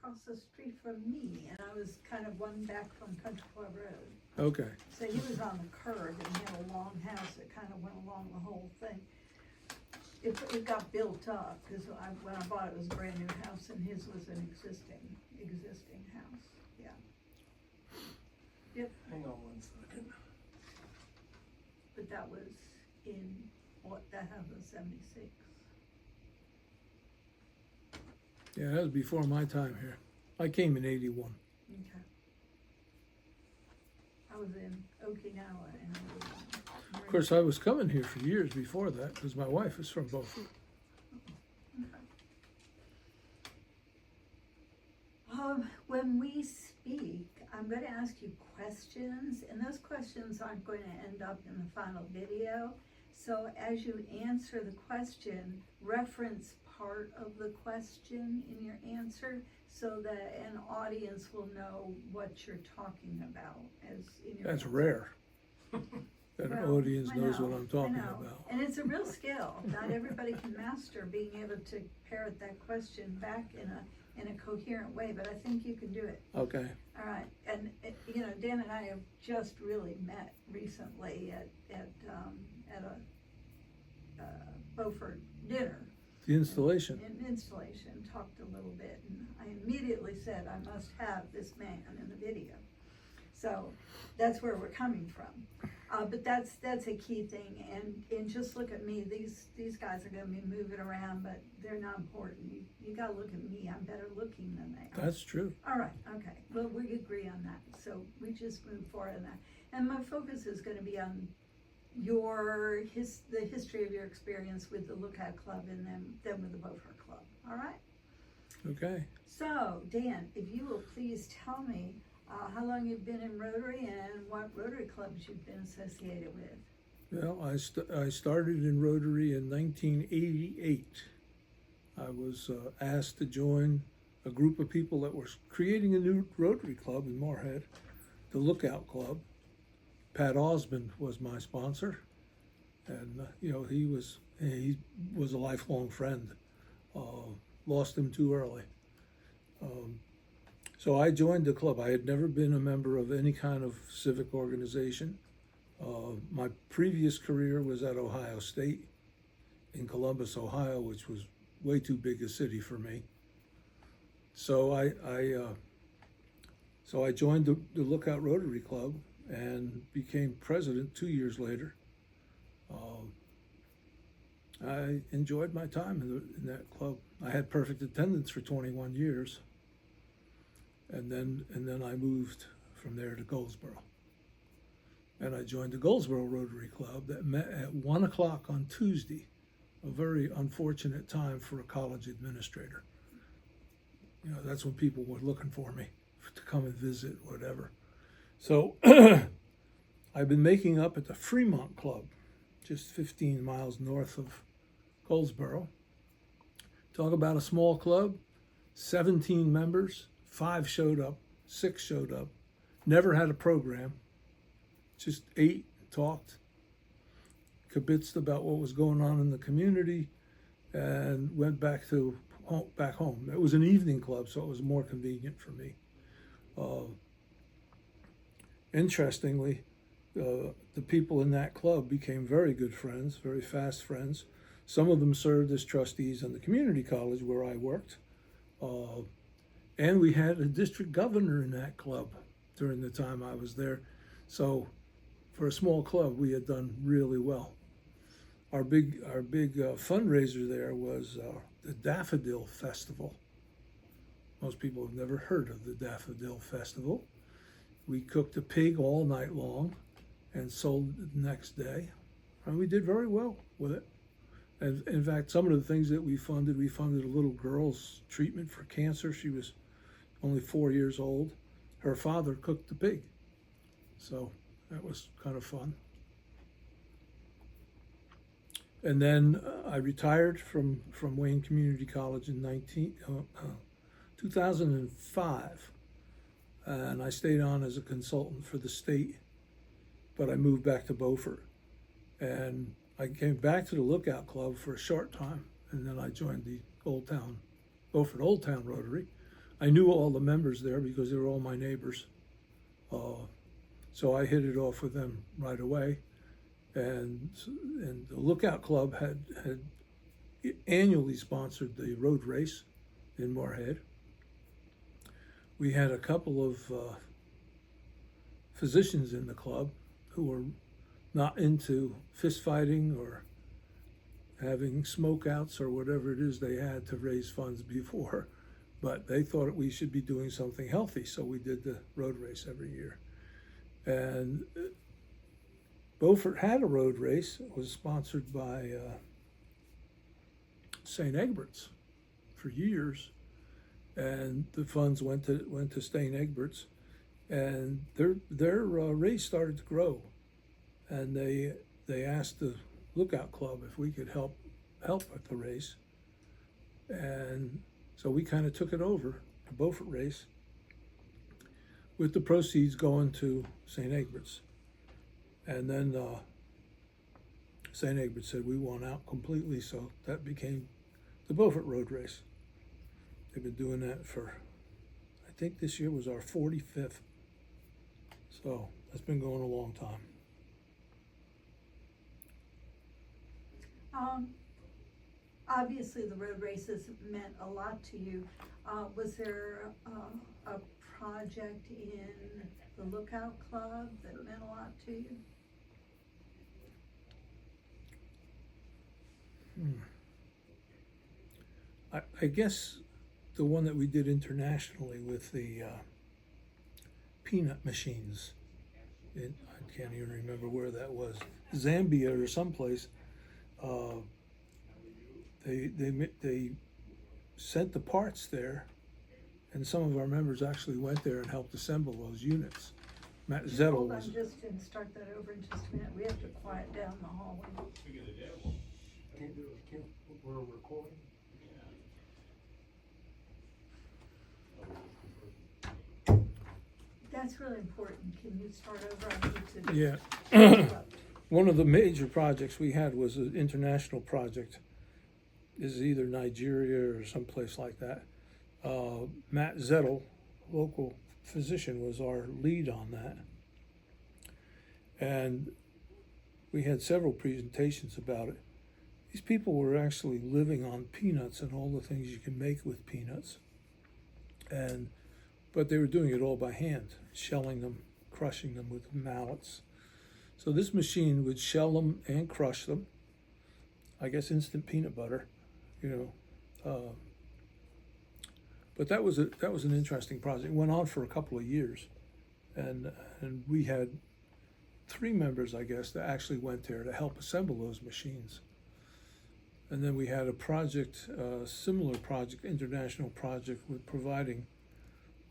across the street from me, and I was kind of one back from Country Club Road. Okay. So he was on the curb, and he had a long house that kind of went along the whole thing. It got built up, because when I bought it, it was a brand new house, and his was an existing house, yeah. Yep, Hang on one second. but that was that house was 76. Yeah, that was before my time here. I came in 81. Okay. I was in Okinawa and Of course, I was coming here for years before that because my wife is from Beaufort. When we speak, I'm going to ask you questions, and those questions aren't going to end up in the final video. So as you answer the question, reference part of the question in your answer so that an audience will know what you're talking about as in your That's answer. rare. That an Well, audience I knows know, what I'm talking I know. about. And it's a real skill. Not everybody can master being able to parrot that question back in a coherent way, but I think you can do it. Okay. All right, and Dan and I have just really met recently at a Beaufort dinner. The installation. An installation, talked a little bit, and I immediately said, I must have this man in the video. So that's where we're coming from. But that's a key thing, and just look at me. These guys are gonna be moving around, but they're not important. You gotta look at me. I'm better looking than they are. That's true. All right, okay. Well, we agree on that. So we just move forward on that. And my focus is gonna be on the history of your experience with the Lookout Club and then with the Beaufort Club. All right? Okay. So, Dan, if you will please tell me how long you've been in Rotary and what Rotary clubs you've been associated with. Well, I started in Rotary in 1988. I was asked to join a group of people that were creating a new Rotary club in Moorhead, the Lookout Club. Pat Osmond was my sponsor, and he was a lifelong friend. Lost him too early. So I joined the club. I had never been a member of any kind of civic organization. My previous career was at Ohio State in Columbus, Ohio, which was way too big a city for me. So I joined the Lookout Rotary Club and became president 2 years later. I enjoyed my time in that club. I had perfect attendance for 21 years. And then I moved from there to Goldsboro. And I joined the Goldsboro Rotary Club that met at 1 o'clock on Tuesday, a very unfortunate time for a college administrator. That's when people were looking for me to come and visit, whatever. So I've been making up at the Fremont Club, just 15 miles north of Goldsboro. Talk about a small club, 17 members. 5 showed up, 6 showed up, never had a program, just ate, talked, kibitzed about what was going on in the community, and went back home. It was an evening club, so it was more convenient for me. Interestingly, the people in that club became very good friends, very fast friends. Some of them served as trustees in the community college where I worked. And we had a district governor in that club during the time I was there. So for a small club, we had done really well. Our big fundraiser there was the Daffodil Festival. Most people have never heard of the Daffodil Festival. We cooked a pig all night long and sold it the next day. And we did very well with it. And in fact, some of the things that we funded a little girl's treatment for cancer. She was only 4 years old. Her father cooked the pig. So that was kind of fun. And then I retired from Wayne Community College in 2005. And I stayed on as a consultant for the state, but I moved back to Beaufort. And I came back to the Lookout Club for a short time, and then I joined the Beaufort Old Town Rotary. I knew all the members there because they were all my neighbors. So I hit it off with them right away. And the Lookout Club had annually sponsored the road race in Moorhead. We had a couple of physicians in the club who were not into fist fighting or having smokeouts or whatever it is they had to raise funds before, but they thought we should be doing something healthy, so we did the road race every year. And Beaufort had a road race. It was sponsored by St. Egbert's for years, and the funds went to St. Egbert's, and their race started to grow, and they asked the Lookout Club if we could help with the race, and so we kind of took it over, the Beaufort race, with the proceeds going to St. Egbert's. And then St. Egbert said we want out completely, so that became the Beaufort Road Race. They've been doing that for, I think this year was our 45th. So that's been going a long time. Obviously the road races meant a lot to you. Was there a project in the Lookout Club that meant a lot to you? I guess the one that we did internationally with the peanut machines. I can't even remember where that was. Zambia or someplace. They sent the parts there, and some of our members actually went there and helped assemble those units. Matt Zettel Hold on, was. just and start that over in just a minute. We have to quiet down the hallway. We're recording. That's really important. Can you start over? I need to. Yeah. interrupt. One of the major projects we had was an international project. Is either Nigeria or someplace like that. Matt Zettel, local physician, was our lead on that. And we had several presentations about it. These people were actually living on peanuts and all the things you can make with peanuts. But they were doing it all by hand, shelling them, crushing them with mallets. So this machine would shell them and crush them. I guess instant peanut butter, but that was an interesting project. It went on for a couple of years, and we had 3 members, I guess, that actually went there to help assemble those machines. And then we had a project, similar project, international project, with providing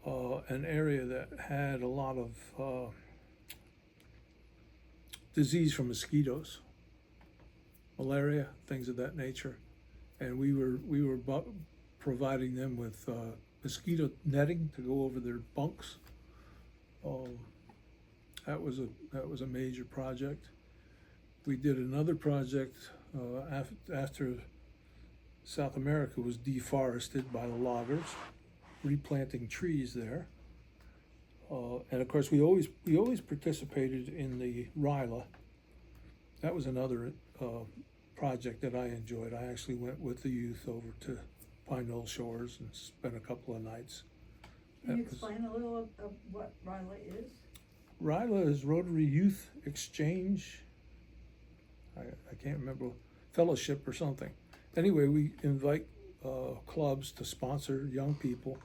an area that had a lot of disease from mosquitoes, malaria, things of that nature, and we were providing them with mosquito netting to go over their bunks. That was a major project. We did another project after South America was deforested by the loggers, replanting trees there. And of course, we always participated in the RILA. That was another project that I enjoyed. I actually went with the youth over to Pine Knoll Shores and spent a couple of nights. Can you explain a little of what RILA is? RILA is Rotary Youth Exchange. I can't remember, fellowship or something. Anyway, we invite clubs to sponsor young people,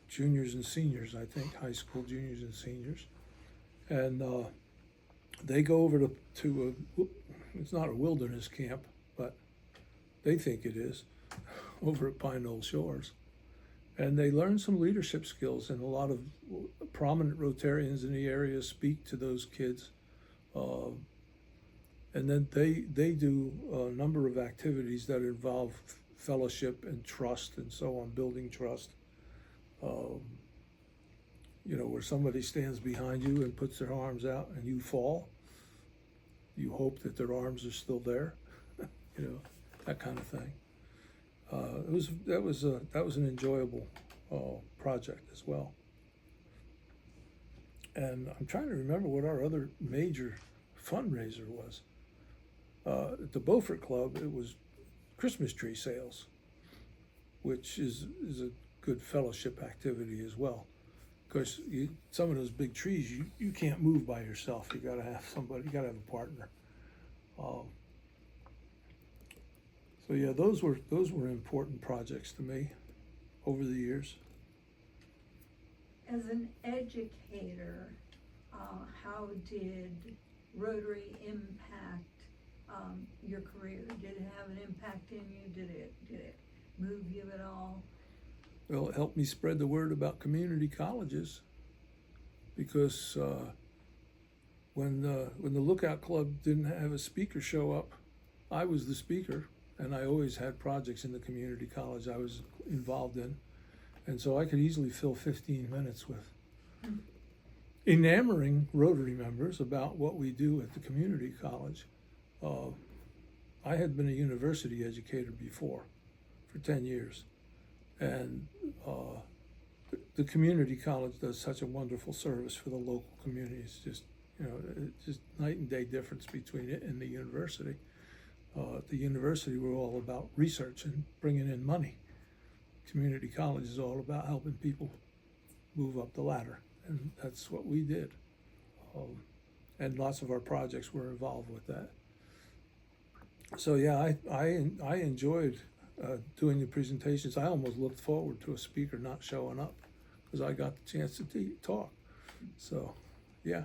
juniors and seniors, I think, high school juniors and seniors. And they go over to it's not a wilderness camp, but they think it is, over at Pine Knoll Shores. And they learn some leadership skills, and a lot of prominent Rotarians in the area speak to those kids. And then they do a number of activities that involve fellowship and trust and so on, building trust. Where somebody stands behind you and puts their arms out and you fall, you hope that their arms are still there, that kind of thing. That was an enjoyable project as well. And I'm trying to remember what our other major fundraiser was. At the Beaufort Club, it was Christmas tree sales, which is a good fellowship activity as well. Because some of those big trees, you can't move by yourself. You got to have somebody, you got to have a partner. So yeah, those were important projects to me over the years. As an educator, how did Rotary impact your career? Did it have an impact in you? Did it move you at all? Well, it helped me spread the word about community colleges, because when the Lookout Club didn't have a speaker show up, I was the speaker, and I always had projects in the community college I was involved in. And so I could easily fill 15 minutes with enamoring Rotary members about what we do at the community college. I had been a university educator before for 10 years. And the community college does such a wonderful service for the local community. It's just, it's just night and day difference between it and the university. At the university, we're all about research and bringing in money. Community college is all about helping people move up the ladder, and that's what we did. And lots of our projects were involved with that. So yeah, I enjoyed doing the presentations. I almost looked forward to a speaker not showing up because I got the chance to talk. So yeah.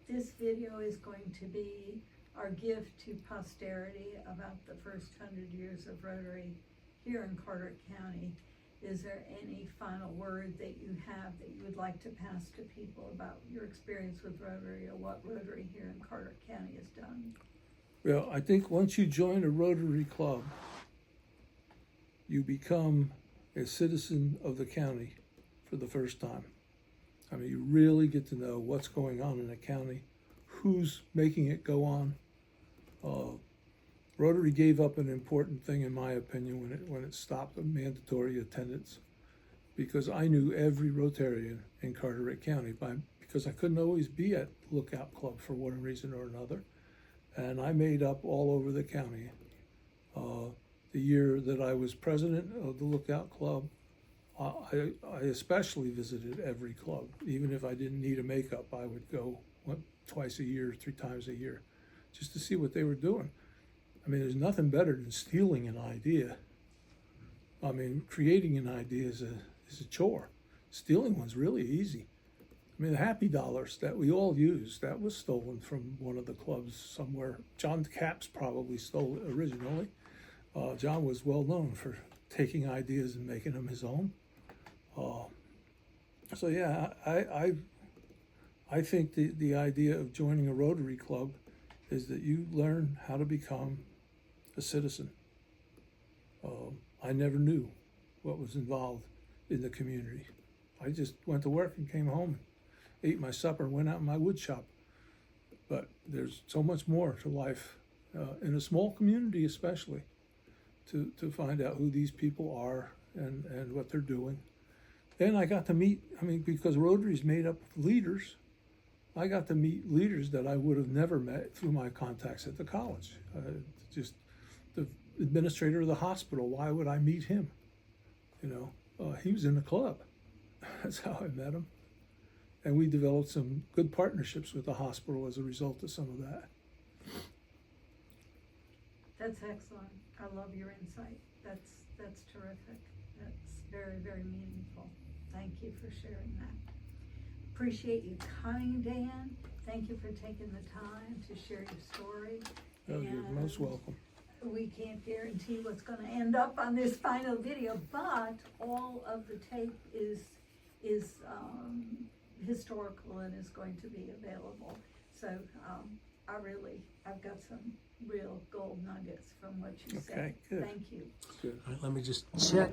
This video is going to be our gift to posterity about the first 100 years of Rotary here in Carteret County. Is there any final word that you have that you would like to pass to people about your experience with Rotary or what Rotary here in Carteret County has done? Well, I think once you join a Rotary Club, you become a citizen of the county for the first time. I mean, you really get to know what's going on in the county, who's making it go on. Rotary gave up an important thing, in my opinion, when it stopped the mandatory attendance, because I knew every Rotarian in Carteret County because I couldn't always be at Lookout Club for one reason or another, and I made up all over the county. The year that I was president of the Lookout Club, I especially visited every club. Even if I didn't need a makeup, I would go twice a year, 3 times a year, just to see what they were doing. I mean, there's nothing better than stealing an idea. I mean, creating an idea is a chore. Stealing one's really easy. I mean, the Happy Dollars that we all use, that was stolen from one of the clubs somewhere. John Capps probably stole it originally. John was well known for taking ideas and making them his own. So yeah, I think the idea of joining a Rotary Club is that you learn how to become a citizen. I never knew what was involved in the community. I just went to work and came home, ate my supper, and went out in my wood shop. But there's so much more to life in a small community, especially, to find out who these people are and what they're doing. Then I got to meet, because Rotary's made up of leaders, I got to meet leaders that I would have never met through my contacts at the college. Just the administrator of the hospital, why would I meet him? He was in the club. That's how I met him. And we developed some good partnerships with the hospital as a result of some of that. That's excellent. I love your insight. That's terrific. That's very, very meaningful. Thank you for sharing that. Appreciate you coming, Dan. Thank you for taking the time to share your story. Oh, you're most welcome. We can't guarantee what's going to end up on this final video, but all of the tape is historical and is going to be available. So I've got some real gold nuggets from what you said. Okay, good. Thank you. Good. All right, let me just check.